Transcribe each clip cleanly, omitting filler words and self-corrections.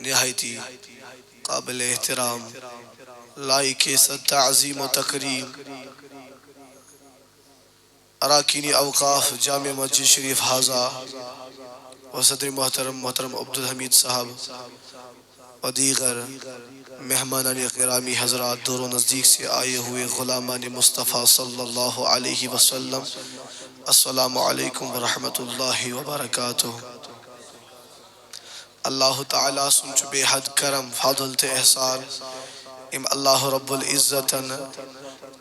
نہایتی قابل احترام لائق تعظیم و تکریم اراکین اوقاف جامع مسجد شریف حاضہ و صدر محترم عبدالحمید صاحب و دیگر مہمانان گرامی حضرات، دور و نزدیک سے آئے ہوئے غلامان مصطفیٰ صلی اللہ علیہ وسلم، السلام علیکم ورحمۃ اللہ وبرکاتہ۔ اللہ تعالیٰ سنچ بے حد کرم فضل تے احسان ام اللہ رب العزت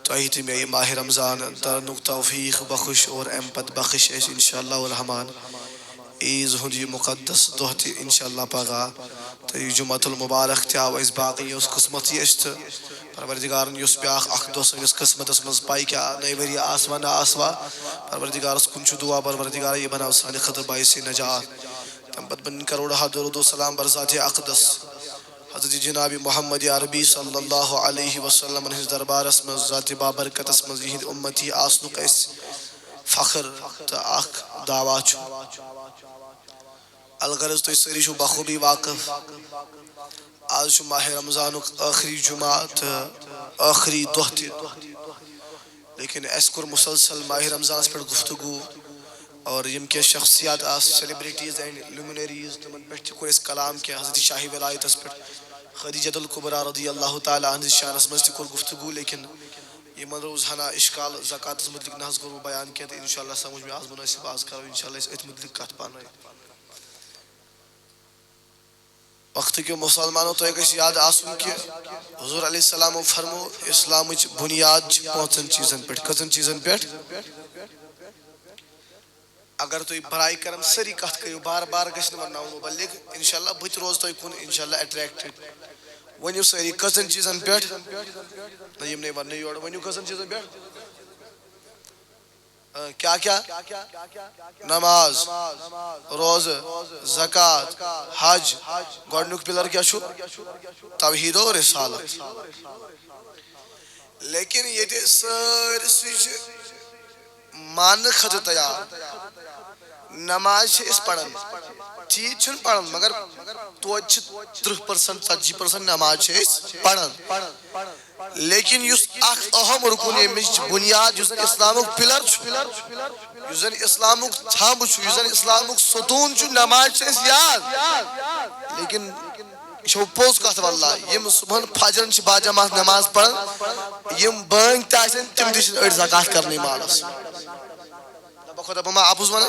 توہیت میں ماہ رمضان درنک توفیق بخش اور ام پت بخش اس انشاءاللہ الرحمن عیز ہندی مقدس دہتی انشاءاللہ پگا تو یہ جمعۃ المبارک تیاو اس باقی اس قسمت یشت پروردگارن یس بیاخ اخ دو سنس قسمت اس مز پائی کیا نئی وری آسمان آسوا پروردگار اس کنچ دعا پروردگار یہ بنا سانی خطر بائی سے نجات تم بد بن کروڑا درود و سلام بر ذات اقدس حضرت جناب محمد عربی صلی اللہ علیہ وسلم انہی دربار اسم ذات بابرکت اسم ذہید امتی آسنک اس فخر تا اخ دعوات چھو الغرض تو اس سری شو بخوبی واقف آج شو ماہ رمضان آخری جمعات آخری دہتی لیکن اسکر مسلسل ماہ رمضان پر گفتگو اور یم کے شخصیات سیلیبریٹیز اینڈ لومنریز تمن پہ کو اس کلام کے حضرت شاہی ولایت اس پر خدیجہ الکبریٰ رضی اللہ تعالی عنہ شان اس مجھ کو گفتگو لیکن یہ من روزانہ اشکال زکاة اس مدلک نحض کرو بیان کیا تھا انشاءاللہ سمجھ میں آز مناسب آز کرو انشاءاللہ اس ات مدلک کت پانا ہے وقت کے مسلمانوں تو ایک یاد آسوں کہ حضور علیہ السلام فرمو اسلام بنیاد پانچن چیزن پیٹ کزن چیزن پیٹ اگر تو برائی کرم سری کہت کرو بار بار گشن ورناؤں مبلغ انشاءاللہ بہت روز تو کن انشاءاللہ اٹریکٹڈ ونیو سری کزن چیزن پیٹ نیم نہیں ورنی یوڑ ونیو کزن چیزن پیٹ کیا کیا نماز روز زکاة حج گوڑنک پلر کیا شو توحید و رسالت لیکن یہ دے سر سج مان خد تیار نماز اس پڑھن چیز چھن پڑھن مگر تو 30% 70% نماز اس پڑھن لیکن یس اخ اہم رکن امچ بنیاد یس اسلامک پلر یس اسلامک تھامب یس اسلامک ستون نماز اس یاد لیکن یہ پوز کہت واللہ یم صبحن فجرن باجماعت نماز پڑھن یم بانگ تاسن تم دشن اڑ زکات کرنی مالس خدا بما آپوز وانا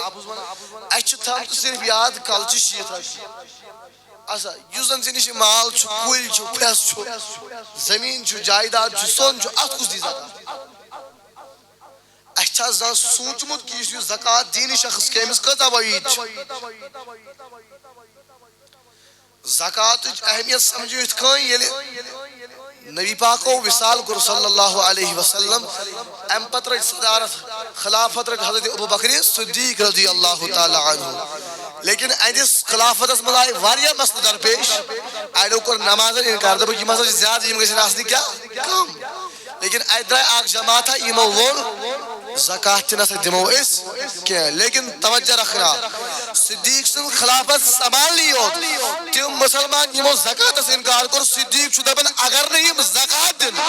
اچھ تھام تو صرف یاد کلچ شیط رشی اچھا یوزن سے نشی مال چھو کوئی چھو پیس چھو زمین چھو جائیداد چھو سون چھو ات کس دی زکاة اچھا زان سوچ مت کی اس زکاة دینی شخص کے امس قطع وعید زکاة اہمیت سمجھو اتکان یلی نبی پاک و وصال گر صلی اللہ علیہ وسلم ام پتر صدارت خلافت رکھ حضرت ابو بکر صدیق رضی اللہ تعالی عنہ لیکن ایدس خلافت اس ملائی واریا مسئلہ در پیش ایڈو کر نماز انکار دبا یہ مسئلہ زیادہ یہ مگسی ناسنی کیا کم لیکن ایدرائی آگ جماعت ہے یہ موول زکاة چنہ سے دمو اس کیا لیکن توجہ رکھنا صدیق سے خلافت سنبھال لی ہو تیوں مسلمان یہ مو زکاة سے انکار کر صدیق شدہ بن اگر نہیں زکاة دن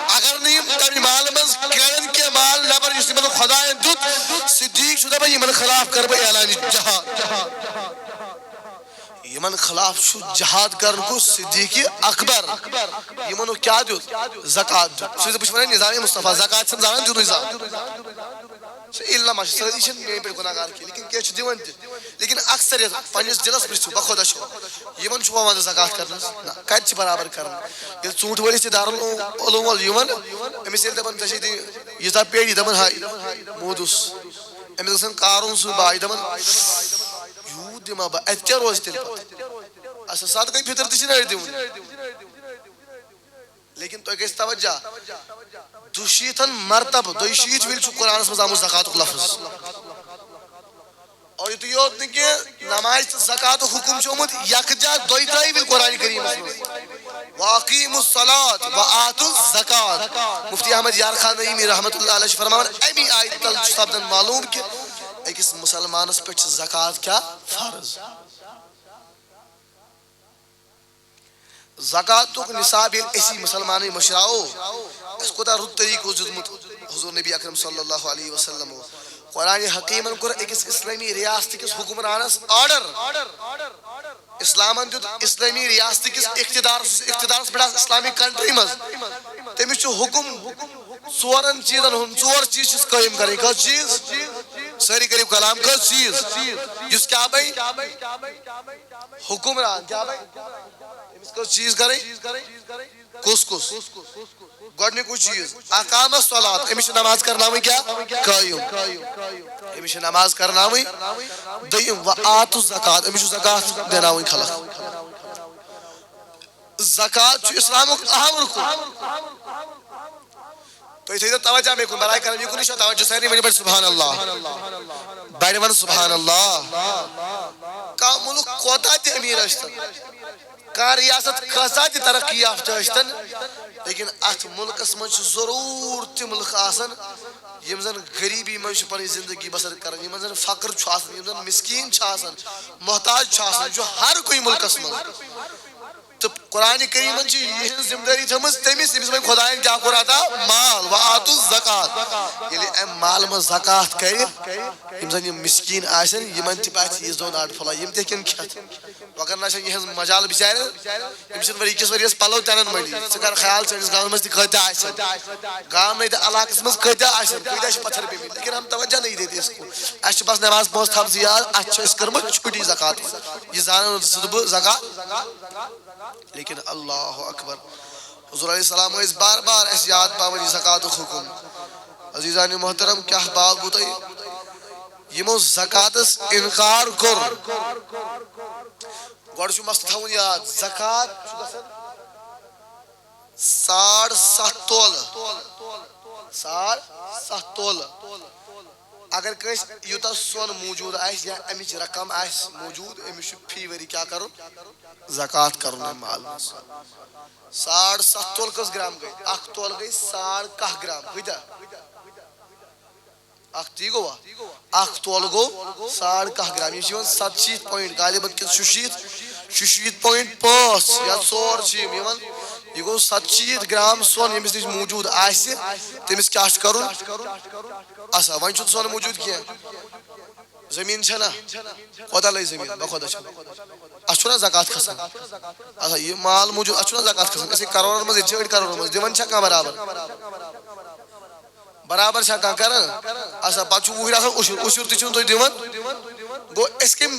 اگر نہیں تبھی مال مز کیرن کے مال نبر یسی من خدایان دود صدیق شدہ بن یہ من خلاف کر بے اعلانی جہاد یہ من خلاف شو جہاد کرن کو صدیق اکبر یہ منو کیا دود زکاة دود سوئے سے پوچھوانے نظام مصطفیٰ زکاة سے زمان جو نظام اللہ ماشا سردیشن میں پر گناہ گار کی لیکن کیا چھو دیوان دی لیکن اکثر پانیس جلس پرسو بخودا شو یہ من چھو آماز زکاة کرنا کائد چھ برابر کرنا یہ چونٹ والی سے دارالعلوم والیومن امی سیل دبن تشید یہ تا پیڑی دبن ہائی مودس امی دکسن کارون سو بائی دبن یو دیما با اتکیا روز تیل پت اسا ساتھ کئی پھتر تشی نہ دیون لیکن تو ایک اس توجہ دوشیتن مرتب دوشیت ویل چھو قرآن اس مزامو زکاة لفظ اور یہ تو یہ ہوتا ہے کہ نمائش زکاة حکم چومت یکجا دوئی ترائی ویل قرآن کریم وَاقِيمُ الصَّلَاةِ وَآتُ الزَّكَاةِ مفتی احمد یار خان نعیمی رحمت اللہ علیہ فرمان امی آیت تل سبدن معلوم کہ ایک اس مسلمان اس پہ زکاة کیا فرض زکاتُک نصاب ییٚلہِ أسی مسلمانٕے مٔشراوو اَسہِ کوٗتاہ رُت طریٖقہٕ اوس دیُتمُت حضوٗر نبی اکرم صلی اللہ علیہ وسلم قرآنِ حکیٖمن کوٚر أکِس اِسلٲمی رِیاستٕکِس حُکمرانس آرڈر اِسلامن دیُت اِسلٲمی رِیاستٕکِس اقتدارس پٮ۪ٹھ آسہٕ اِسلامِک کنٹری منٛز تٔمِس چھُ حُکُم ژورن چیٖزن ہُنٛد ژور چیٖز چھِس قٲیِم کرٕنۍ کٔژ چیٖز سٲری کٔرِو کلام کٔژ چیٖز یُس کیٛاہ بنہِ حُکُمران کیٛاہ بنہِ أمِس کٔژ چیٖز کرٕنۍ کُس کُس گۄڈٕنیُکُے چیٖز اقامت صلات أمِس چھِ نماز کرناوٕنۍ کیٛاہ قٲیِم أمِس چھِ نماز کرناوٕنۍ دوٚیِم وآتُ زکات أمِس چھُ زکات دیناوٕنۍ خلق زکات چھُ اِسلامُک اہم رُکُن تُہۍ تھٲیِو توجہ مےٚ کُن برایہِ کرم یہِ کُنٕے چھا توجہ سارنٕے ؤنِو بڑِ سبحان اللہ بڑِ وَن سبحان اللہ کانٛہہ مُلُک کوتاہ تہِ أمیٖر ٲسۍتن کانٛہہ رِیاست کۭژاہ تہِ ترقی یافتہٕ ٲسۍتن لیکن اتھ مُلکس منٛز چھِ ضروٗر تِم لُکھ آسان یِم زن غریٖبی منٛز چھِ پنٕنۍ زندگی بسر کران یِمن زن فقر چھُ آسان یِم زن مسکیٖن چھِ آسان محتاج چھُ آسان یہِ چھُ ہر کُنہِ مُلکس منٛز تہٕ قرآنِ کریٖمن چھِ یِہنٛز ذمہٕ دٲری تھٲومٕژ تٔمِس ییٚمِس وۄنۍ خۄداین کیٛاہ کوٚر عطا مال وآتُ زکات ییٚلہِ امہِ مالہٕ منٛز زکات کرِ یِم زن یِم مسکیٖن آسن یِمن تہِ پَژِ یہِ زوٚن اڈ پھوٚلا یِم تہِ ہیٚکن کھٮ۪تھ مگر نہ چھےٚ یِہنٛز مجال بِچارٮ۪ن یِم چھِنہٕ ؤری کِس ؤرِیس پلو تہِ انان مٔلی ژٕ کر خیال سٲنِس گامس منٛز تہِ کۭتیاہ آسن گامنٕے تہٕ علاقس منٛز کۭتیاہ آسن کۭتیاہ چھِ پتھر پیٚمٕتۍ لیکن ہم توجہ نہیں دیتے اس کو اَسہِ چھِ بس نٮ۪ماز پانٛژھ تھاوژٕ یاد اَسہِ چھِ أسۍ کٔرمٕژ چھُٹی زکات یہِ زانان ژٕ بہٕ زکات لیکن اللہ اکبر حضور علیہ السلام ٲسۍ بار بار اَسہِ یاد پاوان یہِ زکاتُک حُکُم عزیٖزانہِ محترم کیٛاہ باو گوٚو تۄہہِ یِمو زکاتس اِنکار کوٚر گۄڈٕ چھُ مسلہٕ تھاوُن یاد زکات چھُ گژھان 7.5 تولہٕ 7.5 تولہٕ اگر کٲنٛسہِ یوٗتاہ سۄن موٗجوٗد آسہِ یا امِچ رقم آسہِ موٗجوٗد أمِس چھُ فی ؤری کیٛاہ کرُن زکات کرُن امہِ مال منٛز 7.5 تولہٕ کٔژ گرام گٔے اکھ تولہٕ گٔے 1.5 گرام کۭتیاہ اکھ تی گوٚوا اکھ تولہٕ گوٚو 1.5 گرام یِم چھِ یِوان 87 پویِنٹ غالبن کِنہٕ 86.5 یا 4 چھِ یِم یِوان یہِ گوٚو 87 گرام سۄن ییٚمِس نِش موٗجوٗد آسہِ تٔمِس کیٛاہ چھُ کرُن اچھا وۄنۍ چھُنہٕ سۄن موٗجوٗد کینٛہہ زٔمیٖن چھےٚ نہ کوتاہ لگہِ زٔمیٖن بخۄدا چھُ اَتھ چھُنہ زکات کھسان اچھا یہِ مال موٗجوٗد اَتھ چھُنہ زکات کھسان أسۍ ہے کرورن منٛز ییٚتہِ چھِ أڑۍ کرورن منٛز دِوان چھا کانٛہہ برابر چھا کانٛہہ کران اچھا پتہٕ چھُ وُہٕرۍ آسان اُشُر تہِ چھِو تُہۍ دِوان گوٚو أسۍ کَمہِ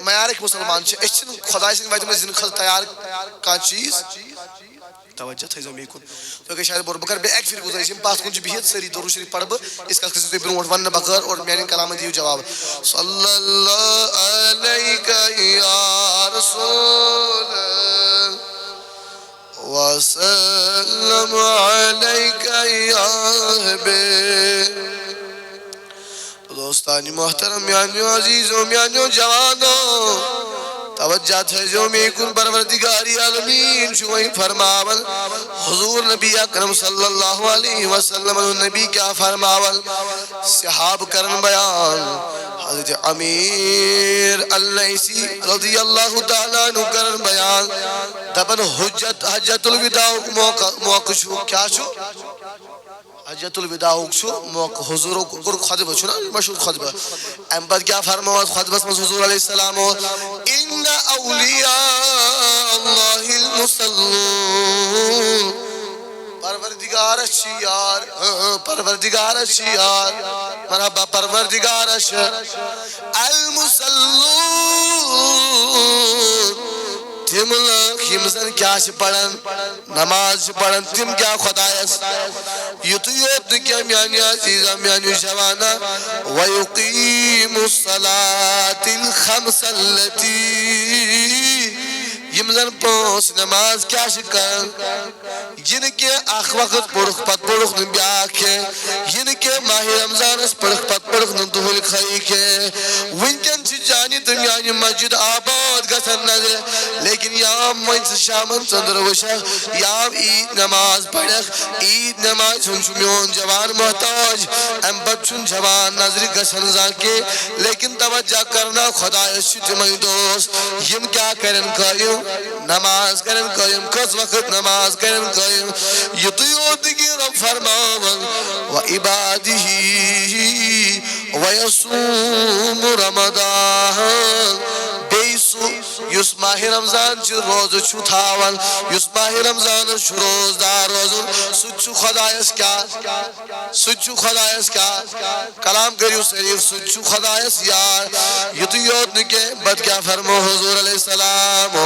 معیارٕکۍ مُسلمان چھِ أسۍ چھِنہٕ خۄداے سٕنٛدِ وتہِ منٛز دِنہٕ خٲطرٕ تیار کانٛہہ چیٖز توجہ تھٲیزیو مے کُن تُہۍ گٔے شاید بہٕ کرٕ بیٚیہِ اکہِ پھِرِ گُزٲرِش یِم پتھ کُن چھِ بِہِتھ سٲری درود شریٖف پرٕ بہٕ یِژھ کَتھ کھٔسِو تُہۍ برونٛٹھ وَننہٕ بغٲر اور میانٮ۪ن کلامن دِیِو جواب صلی اللہ علیکہ یا رسول وسلم علیکہ یا حبیب دوستانہِ محترم میانیو عزیٖزو میانیو جوانو توجہ تھٲیزیو مے کُن پروردگارِ عالمیٖن چھُ وۄنۍ فرماوان حضوٗر نبی اکرم صلی اللہ علیہ وسلم نبی کیٛاہ فرماوان صحابہٕ کرن بیان حضرت امیر النیسی رضی اللہ تعالیٰ عنہ کرن بیان دپن حجت الوداعُک موقعہٕ چھُ کیٛاہ چھُ حجت الوداعُک چھُ موقعہٕ حضوٗرو کوٚر خۄطبہٕ چھُنہ مشہوٗر خۄطبہٕ امہِ پتہٕ کیٛاہ فرماوان خۄطبس منٛز حضوٗر علیہ السلام اِنَّ اولیاء اللہ المصلوٗن پروردگارس چھِ یار پروردگارس چھِ یار مرحبا پروردگارس چھِ المصلوٗن تِم لُکھ یِم زن کیٛاہ چھِ پران نماز چھِ پران تِم کیٛاہ خۄدایس یُتُے یوت نہٕ کینٛہہ میانہِ عزیٖزا میانیو جوانا وَیُقیٖمُ الصَّلَاةَ الْخَمْسَ الَّتِی یِم زن 5 نماز کیٛاہ چھِ کران یہِ نہٕ کینٛہہ اکھ وقت پوٚرُکھ پتہٕ پوٚرُکھ نہٕ بیٛاکھ کینٛہہ یہِ نہٕ کینٛہہ ماہِ رمضانس پٔرٕکھ پتہٕ پٔرٕکھ نہٕ دۄہلہِ خٲلی کینٛہہ وٕنکٮ۪ن چھِ چانہِ تہٕ میانہِ مسجد آباد گژھان نظرِ لیکن یام وۄنۍ ژٕ شامن ژٔنٛدٕر وٕچھکھ یام عیٖد نماز پرکھ عیٖد نمازِ ہُنٛد چھُ میون جوان محتاج امہِ پتہٕ چھُنہٕ جوان نظرِ گژھان زانٛہہ کینٛہہ لیکن توجہ کرنا خۄدایس چھِ تِمے دوس یِم کیٛاہ کرن قٲیِم نماز کرن قائم کس وقت نماز کرن قائم یتو یوت کی رب فرماون و عبادہی ویصوم رمضان بیسو یس ماہ رمضان چھ روز چھو تھاون یس ماہ رمضان چھ روز دار روزن سچ خدایس کیا سچ خدایس کیا کلام کریو شریف سچ خدایس یار یتو یوت نکے بد کیا فرمو حضور علیہ السلام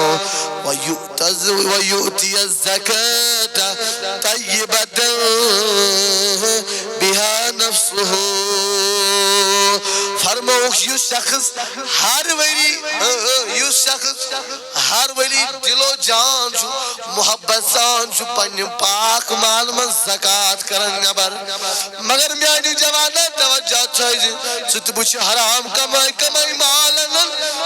ویؤتی الزکاة طیبت بها نفسه فرموک یو شخص ہر وری یو شخص ہر وری دل و جان چھو محبت سان چھو پنی پاک مال من زکاة کرن نبر مگر میانی جوانا توجہ چھوئی چھت بچ حرام کمائی مالن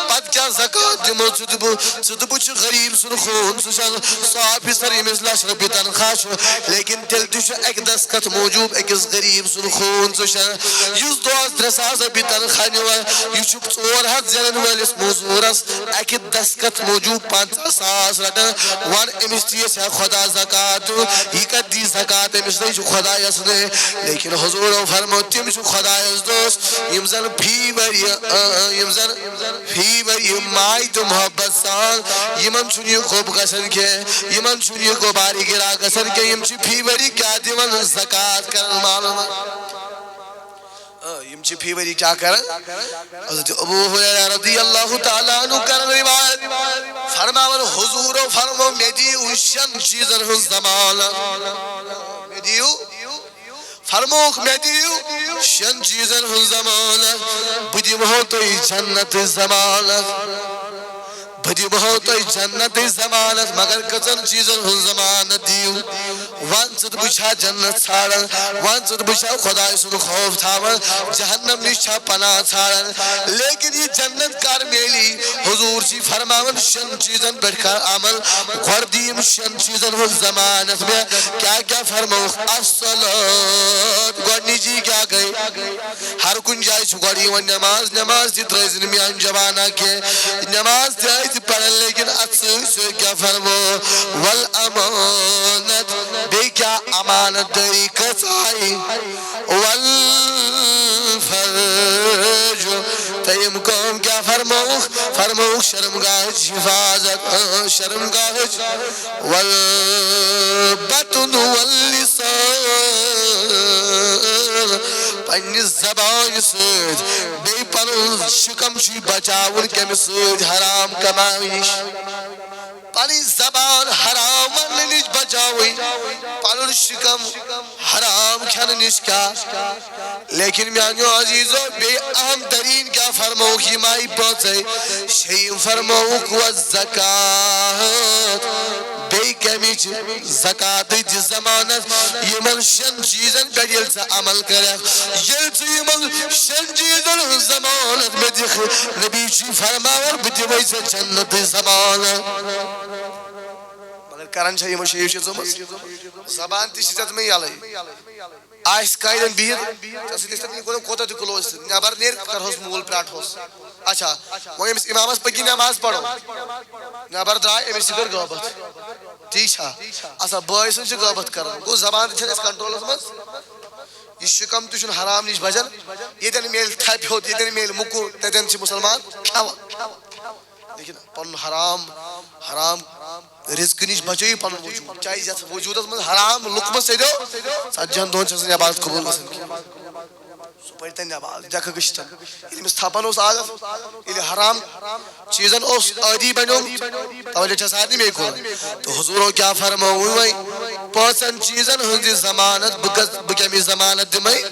پت کیا زکاة دمو چھت بچ غریب سن خون سشن صحافی سر امس لش ربی تنخواہ چھو لیکن تل تشو ایک دستخط موجود ایکس غریب سن خون سشن یوز دوست درساز ربی تنخواہ نیو یہ چھو ژور ہتھ زینن وٲلِس موزوٗرس اکہِ دستخط موجود 50,000 رٹن ون امس تیس ہے خدا زکات یہ کت دی زکات امس نہیں چھو خدا یس نے لیکن حضور فرمو تم چھو خدا یس دوست یم زن فی وری مائی تو محبت سان یمن چھو یہ خوب گسن کے یمن چھو یہ کو باری گرا گسن کے یم چھو فی وری کیا دیون زکات کرن معلوم یم چھ فی وری کیا کرن حضرت ابو ہریرہ رضی اللہ تعالیٰ عنہ کرن روایت فرماون حضور فرمو میں دیو شن چیزن ہن زمان میں دیو فرموک میں دیو شن چیزن ہن زمان بدی مہو تو جنت زمانت بدی بہت جنت زمانت مگر کچن چیزن ہن زمانت دیو وانچت بچھا جنت چھاڑن وانچت بچھا خدا سن خوف تھاون جہنم نشا پناہ چھاڑن لیکن یہ جنت کار میلی حضور جی فرماون شن چیزن بیٹھ کر عمل غردیم شن چیزن ہن زمانت میں کیا فرمو الصلاة گوڑنی جی کیا گئی ہر کن جائے چھوڑی و نماز دی تریزن میان جوانا کے نماز دی پڑھن لیکن اکثر سے کیا فرمو والامانت بے کیا امانت داری کسائی والفرج تیم قوم کیا فرمو شرمگاہ حفاظت شرمگاہ والبطن واللسان پنی زبان سید بے پنو شکم چی بچاون کم سید حرام کمائش پنی زبان حرام نش بچاوی پنو شکم حرام کھن نش کا لیکن میانیو عزیزو بے اہم ترین کیا فرمو کی مائی پہنچے شیم فرمو کو الزکاة بے کمیچ زکاة دی زمانت یہ من شن چیزن پر یل سے عمل کرے یل سے یہ من شن چیزن زمانت میں دیکھ نبی چی فرماور بجی وی سے جنت زمانت مگر کرن چاہیے مشہیر چیزوں زبان تی شیزت میں یالی آئیس قائدن بیر جیسے دیکھتا نہیں کوئی کوتا تی کلوز نبر نیر کر ہوس مول پراٹ ہوس اچھا وہ امامس پکی نماز پڑھو نبر درائے امیسی کر غابت ٹھیک چھا اصلا بائیسن چھ غابت کرن گو زبان چھن اس کنٹرول اس مز یہ شکم تشن حرام نیش بجن یہ دن میل تھاپی ہوتی یہ دن میل مکو تیدن چھ مسلمان کھاوا لیکن پن حرام رزق نیش بچوئی پن وجود چاہیے جیسا وجود اس مز حرام لقمت سے دو سجن دون چھسن عبادت قبول گسن کی سپیرتن عبادت جاکہ گشتن یہ مستھاپن اس آدف یہ حرام چیزن اس عادی بنوں توجہ چھسا نہیں میں کھولا تو حضوروں کیا فرماؤں پانچن چیزن ہنزی زمانت بکمی زمانت دمائی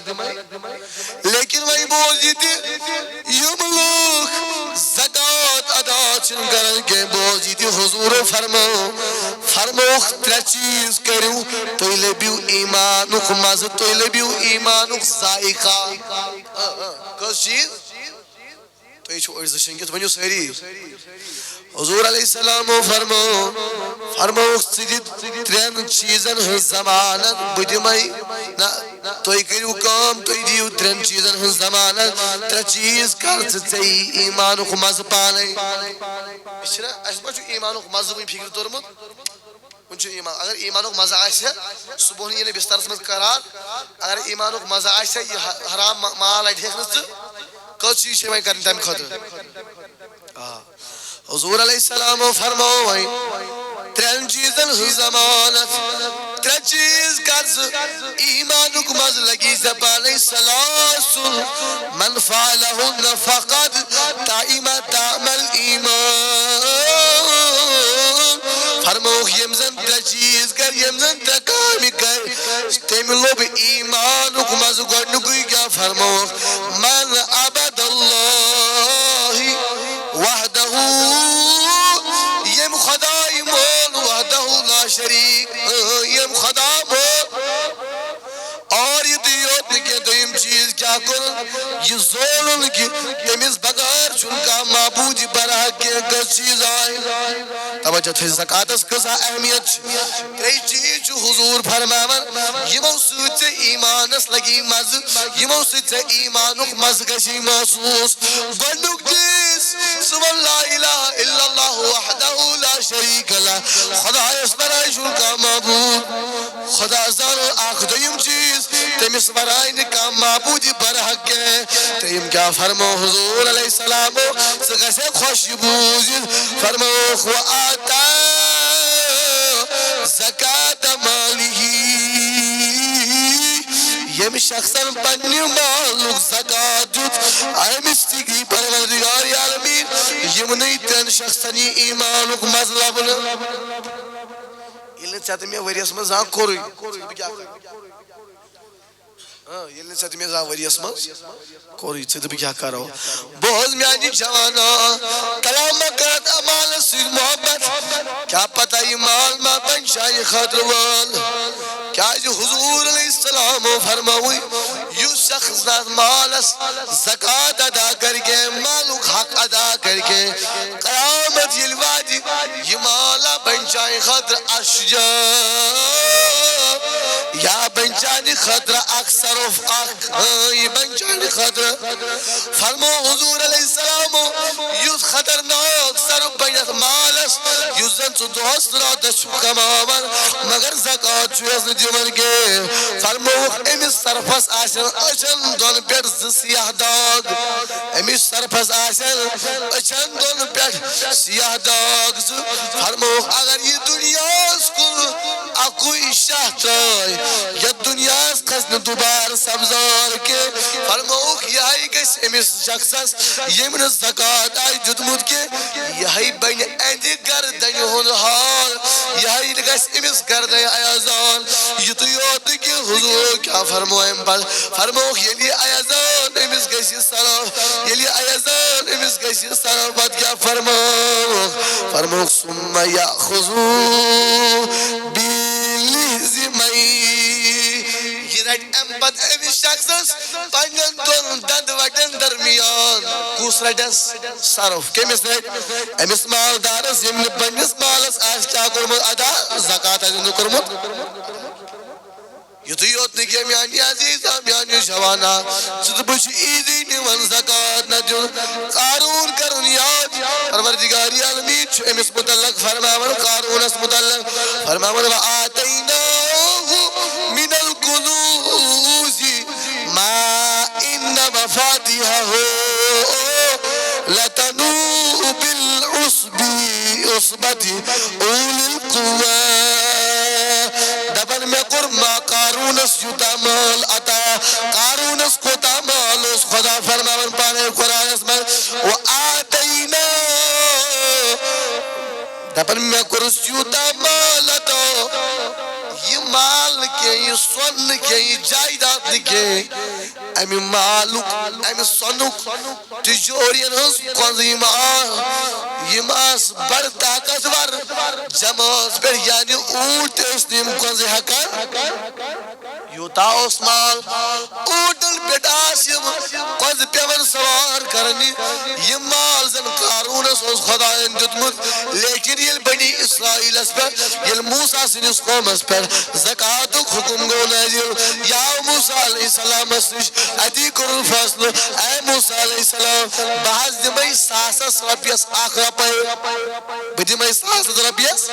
لیکن وہی بوزی تھی یم لوگ زکاة ادا چن کرن کے بوزی تھی حضور فرمو تر چیز کرو تو لبیو ایمانک مز تو لبیو ایمانک ذائقہ کس چیز تو یہ چھو ارزشن کے تو بنیو سہری حضور علیہ السلام فرمو فرموک ترین چیزن ہن ضمانت بدمائی نا توئی کریو کام توئی دیو ترین چیزن ہن ضمانت تر چیز کرت ژےٚ ایمانُک مزٕ پانے چھُنا اَسہِ ما چھُ ایمانُک مزٕ وٕنہِ فِکرِ توٚرمُت وٕنہِ چھُ ایمان اگر ایمانُک مزٕ آسہِ ہا صُبحن یی نہٕ بسترس منٛز قرار اگر ایمانُک مزٕ آسہِ ہا یہِ حرام مال اَڑِہٮ۪کھ نہٕ ژٕ کٔژ چیٖز چھِ وۄنۍ کرٕنۍ تَمہِ خٲطرٕ حضور علیہ السلامو فرمو وۄنۍ ترین چیزن ہن ضمانت ترے چیز کر ژٕ ایمانُک مزٕ لگی ژےٚ پانے ثلاث من فعلہن فقد طعم طعم الایمان فرموک یم زن ترے چیز کر یم زن ترے کامہِ کر تٔمۍ لوٚب ایمانُک مزٕ گۄڈنیُکُے کیٛاہ فرموک من عبد اللہ وحدہ یم خدائی مول وحدہ لا شریک یم خدا مول اور یہ تو یوت نکے دویم چیز کیا کرن یہ زولن کی تمیز بغیر چنکا معبودی برا کے کس چیز آئے توجہ تھی زکاة اس کسا اہمیت تری چیز جو حضور فرماون یمو سوچ ایمان اس لگی مز یمو سوچ ایمانک مز کشی محسوس گنڈک چیز سبحان لا الہ الا اللہ وحدہ لا شریک لا خدا اس برائی چنکا معبود خدا زانو آخ دویم چیز تمیس برائی نکا معبودی برحق کے تیم کیا فرمو حضور علیہ السلام سکسے خوش بوزید فرمو وآتا زکاة مالی یم شخصاً پنی مالک زکاة جت ایم استگی پروردگار عالمین یم نیتن شخصانی ایمانک مذلبن یہ چاہتے میں وریس میں زان کوری یہ لن چاہتے میں زان وریس میں کوری چاہتے بھی کیا کرو بہت میانی جوانا کلام کرت امال سیر محبت کیا پتہ ایمان ما بنشائی خطر وال کیا جو حضور علیہ السلام فرماوئی یو شخص مالس زکاة ادا کر کے مالک حق ادا کر کے قیامت یلوادی یہ مالا بنشائی خطر اشجا یا بنچانی خطر اکثر یہ بنچانی خطر فرمو حضور علیہ السلام یوز خطرناک سر بینت مالس یوزن تو دوست را دشو کمامن مگر زکاة چویز ندیمن کے فرمو امیس سرپس آسن اچن دون پیٹ سیاہ داغ امیس سرپس آسن اچن دون پیٹ سیاہ داغ فرمو اگر یہ دنیا اس کو اکوئی شاہ ترائی یا دنیا اس قسم دوبار سبزار کے فرموک یہی کس امیس شخص یمن زکاة آئی جدمود کے یہی بین ایندی گردن ہون حال یہی کس امیس گردن ایازان یہ تو یاد کی حضور کیا فرموائیں پر فرموک یلی ایازان امیس کسی صرف یلی ایازان امیس کسی صرف بات کیا فرموک سم یاخذو بیلیزی مئی یہ رٹ امبت ایمی شخص پنجن دون دند وٹن درمیان کس رٹس صرف کمیس رٹ امیس مالدارس یمن پنجس مالس آس کیا کرمت ادا زکاة ازندو کرمت یہ تو یوت نکے میانی عزیزہ میانی جوانا چھت بچ ایدی نیون زکاة ندیون قارون کرن یاد پروردگاری عالمین چھو امیس متعلق فرماون قارون اس متعلق فرماون و آتیناہو من الکنوز ما ان مفاتحہو لتنوء بالعصبت اول القوہ دبن میں قرما قارونس یوتا مال عطا قارونس کتا مال اس خدا فرماون پانے قرآن اسمان وآتینا دبن میں قرس یوتا مال عطا یہ مال کے یہ سن کے یہ جائیدات کے امی مالک امی سنک تجورین ہنس قنظیم یہ ماس بر طاقت ور جماز پر یعنی اوٹ اس نیم قنظی حقا یوتا اس مال اوٹل پیٹاس قنظ پیون سوار کرنی یہ مال زن قارون اس خدایَن دیُتمُت لیکن ییٚلہِ بنی اسرائیلس پٮ۪ٹھ ییٚلہِ موسیٰ سٕنٛدِس قومس پٮ۪ٹھ زکاتُک حُکم گوٚو نٲزِل یہِ آو موسیٰ علیہ السلامس نِش اتی کوٚرُن فٲصلہٕ اے موسیٰ علیہ السلام بہٕ حظ دِمے ساسس رۄپیس اکھ رۄپے بہٕ دِمے ساسس رۄپیس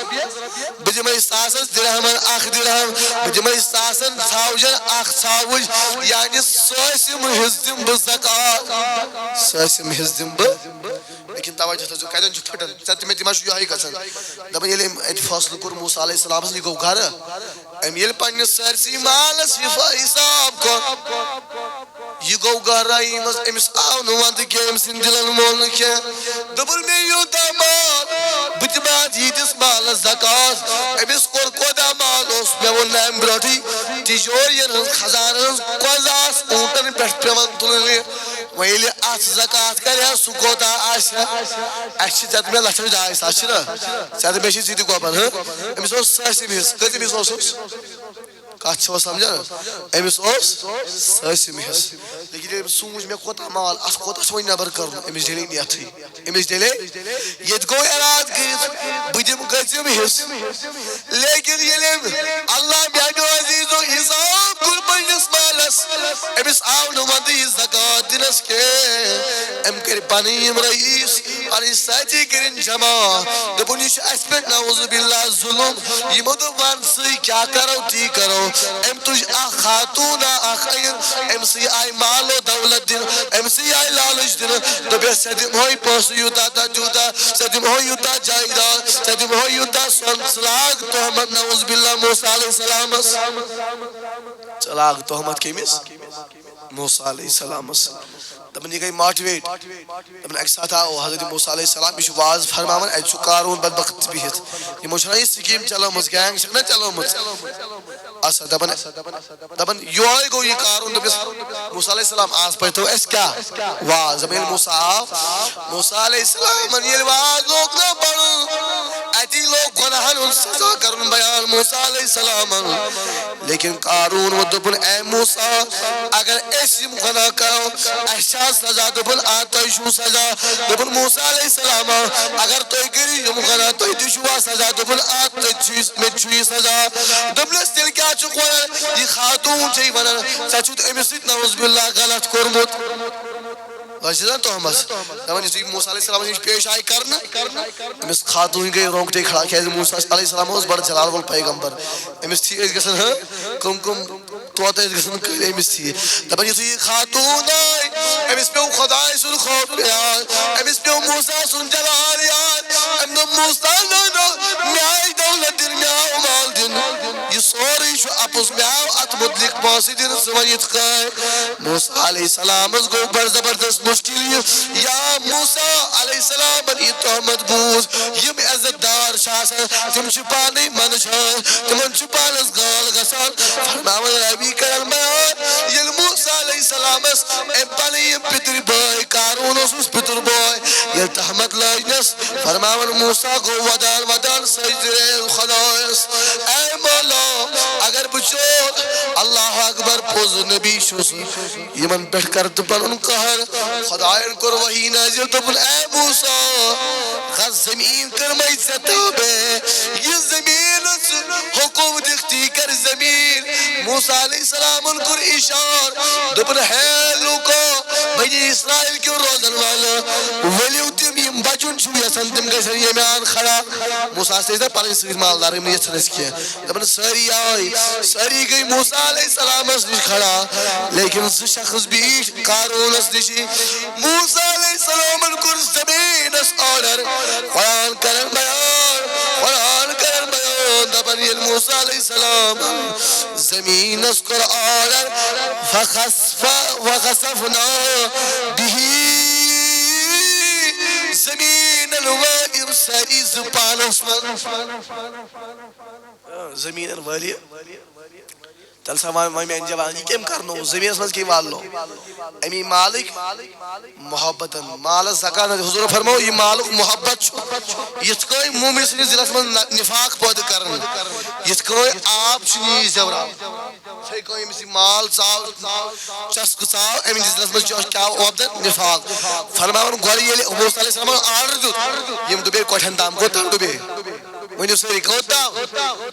بہٕ دِمے ساسس درہمن اکھ درہم بہٕ دِمے ساسن ژھاوجن اکھ ژھاوٕج یعنی سٲسِم حِصہٕ دِمہٕ بہٕ زکات سٲسِم حِصہٕ دِمہٕ بہٕ لیکن توجہ تھٲیزیو کتٮ۪ن چھُ پھٕٹان ژےٚ تہِ مےٚ تہِ ما چھُ یِہوٚے گژھان دپان ییٚلہِ أمۍ اَتہِ فٲصلہٕ کوٚر موسیٰ علیہ السلامس یہِ گوٚو گرٕ أمۍ ییٚلہِ پننِس سٲرسٕے مالس حساب کوٚر یہِ گوٚو گہرٲیی منٛز أمِس آو نہٕ ونٛدٕ کینٛہہ أمۍ سٕنٛدِ دِلن مول نہٕ کینٛہہ دوٚپُن مےٚ یوٗتاہ مال بہٕ دِمہٕ اتھ ییٖتِس مالس زکات أمِس کوٚر کوتاہ مال اوس مےٚ ووٚن نہٕ امہِ برونٛٹھٕے تِجورین ہٕنٛز خزانن ہٕنٛز کۄنٛزٕ آسہٕ اوٗنٛٹن پٮ۪ٹھ پیٚوان تُلنہِ وۄنۍ ییٚلہِ اتھ زکات کرِ ہا سُہ کوتاہ آسہِ ہا اسہِ چھِ ژےٚ تہٕ مےٚ لچھس ڈاے ساس چھِنا ژےٚ تہٕ مےٚ چھِ ژٕ تہِ گۄبن أمِس اوس سٲسِم حِصہٕ کۭتِم حِصہٕ اوسُس کتھ چھِوا سمجھان أمِس اوس سٲسِم حِصہٕ لیکن ییٚلہِ أمۍ سوٗنٛچ مےٚ کوتاہ مال اتھ کوتاہ چھُ وۄنۍ نٮ۪بر کرُن أمِس ڈلے نٮ۪تھٕے أمِس ڈلے ییٚتہِ گوٚو ارادٕ کٔرِتھ بہٕ دِمہٕ کٔژِم حِصہٕ لیکن ییٚلہِ أمۍ اللہ میانیو عزیٖزو حساب کوٚر پننِس مالس أمِس آو نہٕ ونٛدٕ یہِ زکات دِنس کینٛہہ أمۍ کٔرۍ پنٕنۍ یِم رئیٖس پنٕنۍ سٲتھی کٔرِنۍ جمع دوٚپُن یہِ چھُ اسہِ پٮ۪ٹھ نعوذ باللہ ظُلُم یِمو دوٚپ ون ژٕے کیٛاہ کرو تی کرو أمۍ تُج اکھ خاتوٗنا اکھ أنِن أمسٕے آیہِ مالو دولت دِنہٕ أمسٕے آیہِ لالٕچ دِنہٕ دوٚپیس ژےٚ دِمہوے پونٛسہٕ یوٗتاہ تہٕ تیوٗتاہ ژےٚ دِمہوے یوٗتاہ جایداد ژےٚ دِمہوے یوٗتاہ سۄن ژٕ لاگ تہمت نعوذ باللہ موسیٰ علیہ السلامس ژٕ لاگ تہمت کٔمِس موسیٰ علیہ السلامس دپان یہِ گٔے ماٹِویٹ دپان اکہِ ساتہٕ آو حضرت موسیٰ علیہ السلام یہِ چھُ واز فرماوان اتہِ چھُ قارون بدبخت بِہِتھ یِمو چھَنا یہِ سکیٖم چلٲومٕژ گینگ چھکھ نا چلٲومٕژ اچھا دپان یورے گوٚو یہِ قارون دوٚپُس موسیٰ علیہ السلام آز پٔرۍتو اَسہِ کیٛاہ واز دپان ییٚلہِ موسیٰ آو موسیٰ علیہ السلامن ییٚلہِ واز لوگ نا پرُن اتی لوگ گۄناہن ہُنٛد سزا کرُن بیان موسیٰ علیہ السلامن لیکن قارون ووٚن دوٚپُن اے موسیٰ اگر أسۍ یِم گۄناہ کرو اسہِ چھا سزا دوٚپُن آ تۄہہِ چھُو سزا دوٚپُن موسیٰ علیہ السلام اگر تُہۍ کٔرِو یِم گۄناہ تُہۍ تہِ چھُوا سزا دوٚپُن آ مےٚ تہِ چھُ یہِ سزا دوٚپنس تیٚلہِ کیٛاہ چھُکھ ونان یہِ خاتوٗن چھے ونان ژےٚ چھُتھ أمِس سۭتۍ نعوذ باللہ غلط کوٚرمُت لٔجِس نا تہمس دپان یُتھُے موسیٰ علیہ السلامس نِش پیش آیہِ کرنہٕ أمِس خاتوٗنۍ گٔے رونٛگٹے کھڑا کیٛازِ موسیٰ علیہ السلام اوس بڑٕ جلال وول پیغمبر أمِس تھی ٲسۍ گژھان کٕم طوطہٕ ٲسۍ گژھان کٔلۍ أمِس تھی دپان یُتھُے یہِ خاتوٗن آے أمِس پیوٚو خۄداے سُنٛد خوف یاد أمِس پیوٚو موسیٰ سُنٛد جلال یاد أمۍ دوٚپ موسیٰ مےٚ آیہِ دولت دِنہٕ مےٚ آو مال دِنہٕ یہِ سورُے چھُ اپُز مےٚ آو اتھ مُتعلق پونٛسہٕ دِنہٕ ژٕ وَن یِتھ کٔنۍ موسیٰ علیہ السلامس گوٚو بڑٕ زبردست مُشکِل یہِ یا موسیٰ علیہ السلامن یہِ تہمت بوٗز یِم عزت دار چھِ آسان تِم چھِ پانے منٛدچھان تِمن چھُ پانس گال گژھان فرماوان ربی کرن بیان ییٚلہِ موسیٰ علیہ السلامس أمۍ پنٕنۍ یِم پِتٕرۍ بٲے قارون اوسُس پِتُر بوے ییٚلہِ تہمت لٲجنس فرماوان موسیٰ گوٚو ودان ودان سجدٕ خۄدایس اے مولا اگر بہٕ چور اللہ اکبر پوٚز نبی چھُس یِمن پٮ۪ٹھ کر تہٕ پنُن قہر خۄداین کوٚر وحی نٲزِل دوٚپُن اے موسیٰ کتھ زمیٖن کٔرمَے ژےٚ تابع یہِ زمیٖنس حُکُم دِکھتی کر زمیٖن موسیٰ علیہ السلامن کوٚر اِشار دوٚپُن ہے لوٗکو بنی اسرائیل کیو روزن والو ؤلِو تِم یِم بچُن چھُو یژھان تِم گژھن ییٚمہِ اَنٛد کھڑا موسیٰ ٲسۍ نا پنٕنۍ سۭتۍ مالدار یِم نہٕ یژھان ٲسۍ کینٛہہ دپان سٲری آے سٲری گٔے موسیٰ علیہ السلامس نِش کھڑا لیکن زٕ شخص بیٖٹھۍ قارونس نِشی موسیٰ علیہ السلامن کوٚر زمیٖنس آرڈر قرآن کرن بیان دپان ییٚلہِ موسیٰ علیہ السلام زمیٖنس کوٚر آرڈر وخسفنا بِہی زمیٖنن وٲلۍ یِم سٲری زٕ پانس منٛز زمیٖنن وٲلۍ تل سا وَمِن جوان یہ کم کرنو زمینس مز کی والو امی مالک محبتن مال زکات حضور فرمو یہ مالک محبت چھو یت کوئی مومن سنس دلس من نفاق پود کرن یت کوئی آپ چنی زورا سی کوئی مسی مال ژاو چسک ژاو امی دلس من کیا وبدن نفاق فرماون گوڑ یلی ابو صلی اللہ علیہ وسلم آرڈر دیت یم دبے کوٹھن تام کو تام دبے ونیو سری کوتا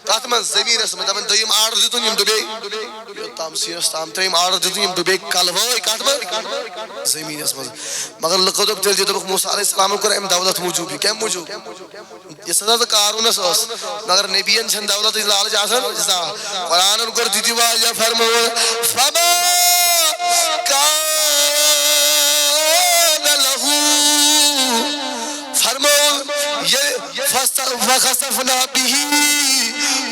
کات من زمینس من دپن دویم آرڈر دیتون یم دبے یوتام سینس تام تریم آرڈر دیتون یم دبے کلوے کات من زمینس من مگر لکو دب تل جدب موسیٰ علیہ السلام کر ام دولت موجود ہے کیا موجود یہ سزا تو قارونس اس مگر نبیین چھن دولت لالچ آسن جزا قرآن ان کر دیتی واجہ فرمو فما کان لہو فرمو فخسفنا به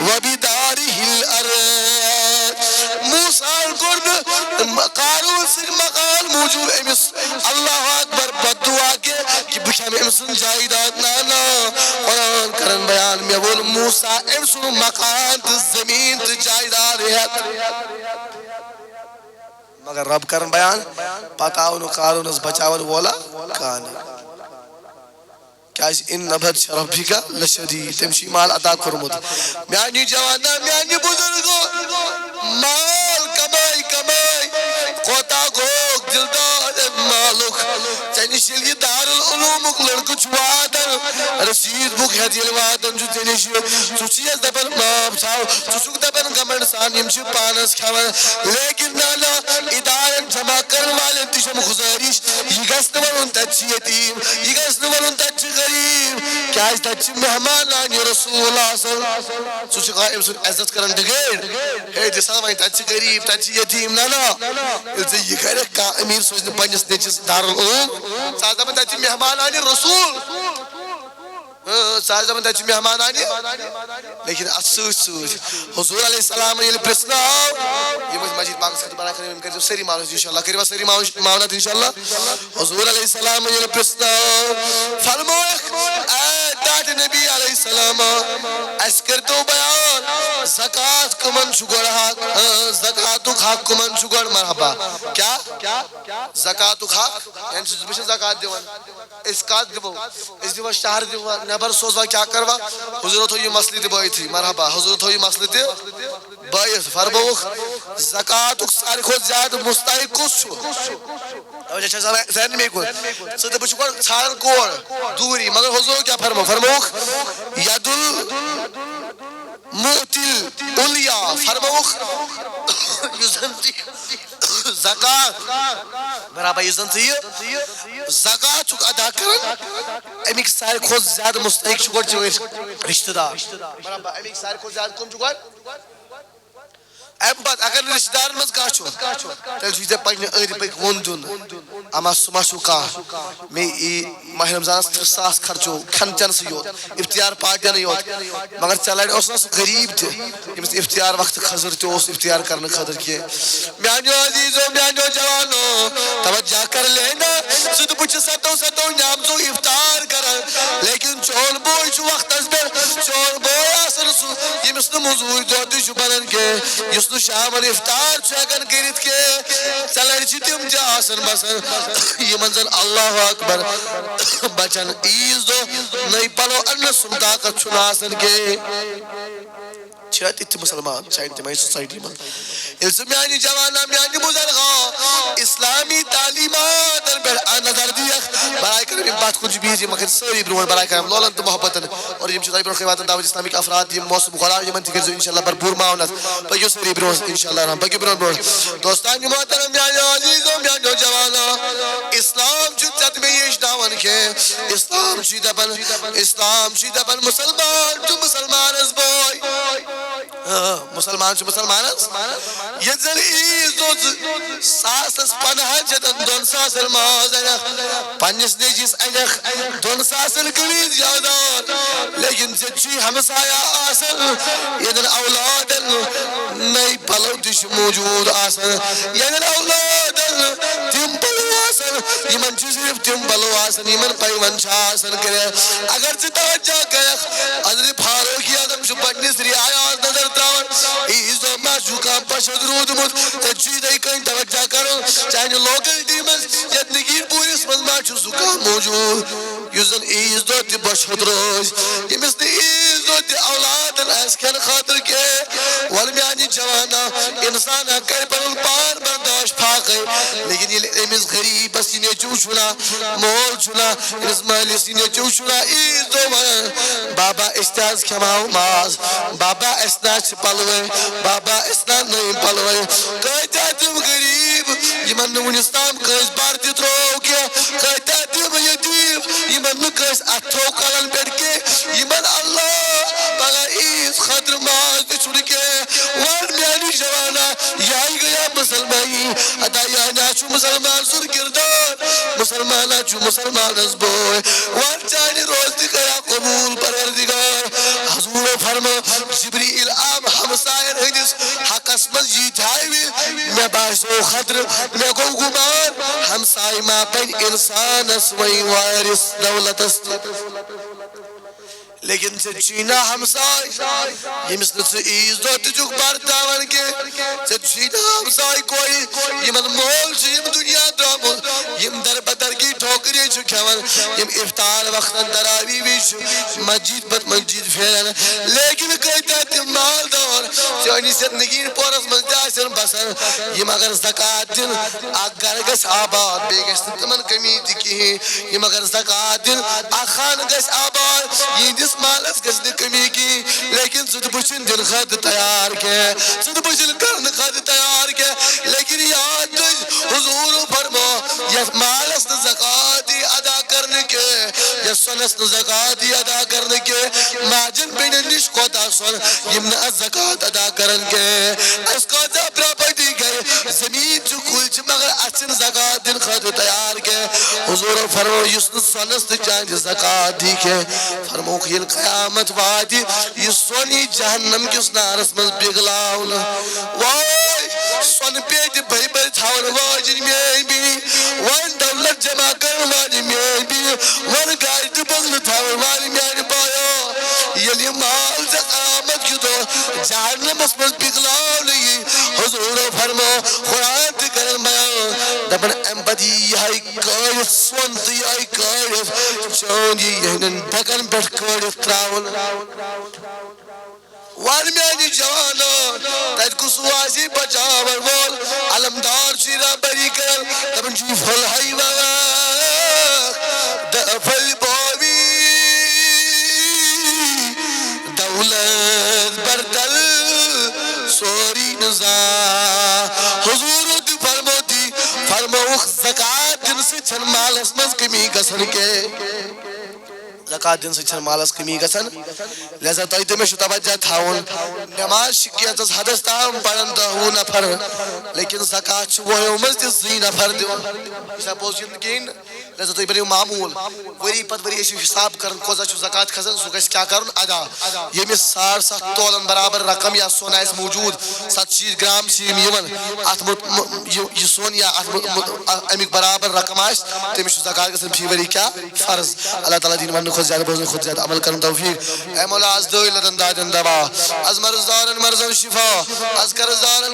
وبداره الارض موسیٰ کرد قارون سے مقال موجود امس اللہ اکبر بدعا کے کہ بشام امسن جائیدات نانا قرآن کرن بیان میں بول موسیٰ امسن مقام زمین جائیدار ہے مگر رب کرن بیان پتاون قارون اس بچاون وولا کانا کیاز ان نبت ربی کا لشدید تمشی مال عطا کرمود میانی جوانا میانی بزرگو مال کمائی کمائی قوتا گوک دلدار مالک تنشیل یہ دار العلوم لڑکو چوادن رسید بک حدیل وادن جو تنشیل سوچیز دبن ماب چاو سوچک دبن گمن سان یمشی پانس کھاون لیکن نانا ادارن جمع کرن والن تشم خزاریش یہ گسن ولن تچی یتیم یہ گسن ولن تچی غریب کیا اس تچی مہمان آنی رسول اللہ صلی اللہ علیہ وسلم سوچی قائم سن عزت کرن دگیر ہے جسا وائن تچی غریب تچی یتیم نانا یہ کہہ رہے کا امیر سوچنے پنجس نیچس دار العلوم سازہ میں تچی مہمان آنی رسول سازہ میں تچی مہمان آنی لیکن سوچ سوچ حضور علیہ السلام نے پرسنا یہ مجھے مجید پاک سے بنا کریں کر جو سری معاونت انشاءاللہ کریبا سری معاونت انشاءاللہ حضور علیہ السلام نے پرسنا فرمو اے داد نبی علیہ السلام اس کر دو بیان زکاة کمن شگوڑ حق زکاة حق کمن شگوڑ مرحبا کیا زکاة حق یعنی سے بشن زکاة دیوان اس کات دیو اس دیو شہر دیو نبر سوزوا کیا کروا حضورت ہوئی مسئلہ دی بائی تھی مرحبا حضورت ہوئی مسئلہ دی بائی فرموخ زکاة ساری خود زیادہ مستحق کس چھو ذہن میں کن سدھ بچکر چھان کوڑ دوری مگر حضور کیا فرموخ ید المعتل علیا فرموخ یزنتی زکاة برابر یزنتی زکاة چک ادا کرن امیک ساری خود زیادہ مستحق شکر چوئر رشتہ دار برابر امیک ساری خود زیادہ کم چکر ایم بات اگر رشتہ دار مز کاشو تل چیزیں پڑھنے اری پہ وندن اما سماشو کا میں ماہ رمضان ساس خرچو کھن چن سے یوت افتیار پاٹیا نہیں یوت مگر چلائے اس غریب تھے یہ افتیار وقت خضر تھے اس افتیار کرنے خضر کیے میانیو عزیزو میانیو جوانو توجہ کر لینا سد پچھ ستو نیامزو افطار کرن لیکن چول بوئی چو وقت از بر چول بوئی آسر سو یہ مثل موضوعی دوڑی چو بنن کے یسنو شام افطار چاکن کرت کے چلائے چیتیم جا آسن بسن یہ منظر اللہ اکبر بچن ایز دو نئی پلو ان سمتاقت چناسن کے چھت اتھ مسلمان چاہیے انتمائی سوسائٹی میں علم میانی جوانا میانی بزرگا اسلامی تعلیمات نظر دیکھ برائے کرم ان بات کچھ بھی مکر سوری برون برائے کرم لولن تو محبتن اور یہ چیزائی برون خیواتن دعوت اسلامی کا افراد یہ موسم خلال یہ منتی کرزو انشاءاللہ برپور معاونت بگیو سوری برون انشاءاللہ رحم بگیو برون دوستان محترم میانی عزیزوں میانی جوانا اسلام جدت میں یہ اشداون کے اسلام شیدہ بن مسلمان تو مسلمان از بوئی مسلمان چھو مسلمان یہ ذل ایزو ساسس پناہ جدن دون ساسل ماز انخ پنجس نیجیس انخ دون ساسل کلیز یادان لیکن زچی ہمسایا آسل یدن اولادن نئی پلو تش موجود آسل یدن اولادن تیم پلو آسل یمن صرف تیم پلو آسل یمن پیون چھا آسل کرے اگر سے توجہ کرے حضرت فاروقی آدم شو پڑھنی سری آیات نظر تاون ایزو ما زکام پشد رودمت تجھے کن توجہ کرو چاہے لوکلٹی من یت نگیر پورس من ما زکام موجود اس زن عیز دہ تہ بشد روز یمس نہ عیز دہ تہ اولادن آس کھین خاطر کے ول میانہ جوانا انسان کر پن پان برداشت پھاقے لیکن یل امس غریبس نیچو چھنا مول چھنا امس مالس نیچو چھنا عیز دہ ون بابا استاذ کھماو ماز بابا اسنا چھ پلوے بابا اسنا نئی پلوے کتا تم غریب یمن ونس تام کس بار تہ ترو کی کتا تم یتیم یمن کس اتھو کلن پہ کے یمن اللہ پگہ عیز خاطر ماز تہ چھن کے ون میانی جوانا یہ گیا مسلمانی ادا یہ چھ مسلمان سر کردار مسلمان چھ مسلمان بوئے ون چانہ روز تہ کرا قبول پروردگار حضور فرما جبریل آم ہمسائن ہندس حقس من یہ جائے میں باسو خطر میں گو گمان ہمسائی ما پن انسان اسوئی وارث دولتس لیکن سے چینا ہمسائی یمس نہ عیز دہ تجھک برتاون کے سے چینا ہمسائی کوئی یمن مول یم دنیا درامل یم در بدر کی ٹھوکری کھیون یم افطار وقت تراوی مسجد پت مسجد پھیران لیکن کتا تم مالدار چانی زندگی پورس من تاسن بسن یم اگر زکات دن اک گھر گژھِ آباد بیٚیہِ گژھِ نہٕ تمن کمی تہِ کِہیٖنۍ یم اگر زکات دن اک خانہ گژھِ آباد یہندس مالس گژھِ نہٕ کمی کِہیٖنۍ لیکن ژٕ تہِ بچن دن خاطر تیار کینٛہہ ژٕ تہِ بچن کرنہٕ خاطر تیار کینٛہہ لیکن یاد تھٲیزِ حضور فرمو یتھ مالس نہٕ زکات یی ادا کرنہٕ کینٛہہ یتھ سۄنس نہٕ زکات یی ادا کرنہٕ کینٛہہ ماجن بیٚنٮ۪ن نِش کوتاہ سۄن یم نہٕ اتھ زکات ادا کرن کینٛہہ اسہِ کۭژاہ پراپرٹی گٔے زمیٖن چھُ کُلۍ چھِ مگر اتھ چھِنہٕ زکات دِنہٕ خٲطرٕ تیار کینٛہہ حضورو فرمو یُس نہٕ سۄنس تہٕ چاندِ زکات دی کینٛہہ فرموکھ ییٚلہِ قیامت واتہِ یہِ سۄن یی جہنم کِس نارس منٛز پِگلاونہٕ واے سۄنہٕ پیٹہِ بٔرۍ بٔرۍ تھاون واجِنۍ میٲنۍ بیٚنہِ ون دولت جمع کرن واجِنۍ میٲنۍ بیٚنہِ ون گاڑِ تہٕ بنگلہٕ تھاون والہِ میانہِ بایو ییٚلہِ یہِ مال ژےٚ قیامت کہِ دۄہ جہنمس منٛز پِگلاونہٕ یی حضورو فرمو قرآن تہِ کرن بیان دپن امہِ پتہٕ یی یِہے کٲڑِتھ سۄن تہٕ یِہے کٲڑِتھ چٲنۍ یی یِہنٛدٮ۪ن ڈٮ۪کن پٮ۪ٹھ کٲڑِتھ تراونہٕ ون میانہِ جوانو تتہِ کُس آسہِ بچاون وول علمدار چھُ رہبری کران دپان چھُ پھل پھل بوی دولت بردل سوری نظام حضور تہِ فرمو تی فرموکھ زکات دن سۭتۍ چھنہٕ مالس منٛز کمی گژھان کینٛہہ زکات دن سۭتۍ چھنہٕ مالس کمی گژھان لہذا تۄہہِ تہِ مےٚ چھُ توجہ تھاوُن نٮ۪ماز چھِ کینٛژس حدس تام پران 10 نفر لیکن زکات چھِ وُہو منٛز تہِ 2 نفر دِوان یہِ چھا پوٚز کِنہٕ کِہیٖنۍ نہٕ لہذا تُہۍ بٔرِو معموٗل ؤری پتہٕ ؤری ٲسِو حساب کران کوٗتاہ چھُ زکات کھسان سُہ گژھِ کیٛاہ کرُن ادا ییٚمِس 7.5 تولن برابر رقم یا سۄن آسہِ موٗجوٗد 700 گرام چھِ یِم یِوان اتھ یہِ سۄن یا امیُک برابر رقم آسہِ تٔمِس چھُ زکات گژھان فی ؤری کیٛاہ فرض اللہ تعالیٰ دِنۍ وننہٕ کھۄتہٕ زیادٕ بوزنہٕ کھۄتہٕ زیادٕ عمل کرن توفیق اے مولا از دٲے لدن دادن دبا از مرضدارن مرضن شفا از قرضدارن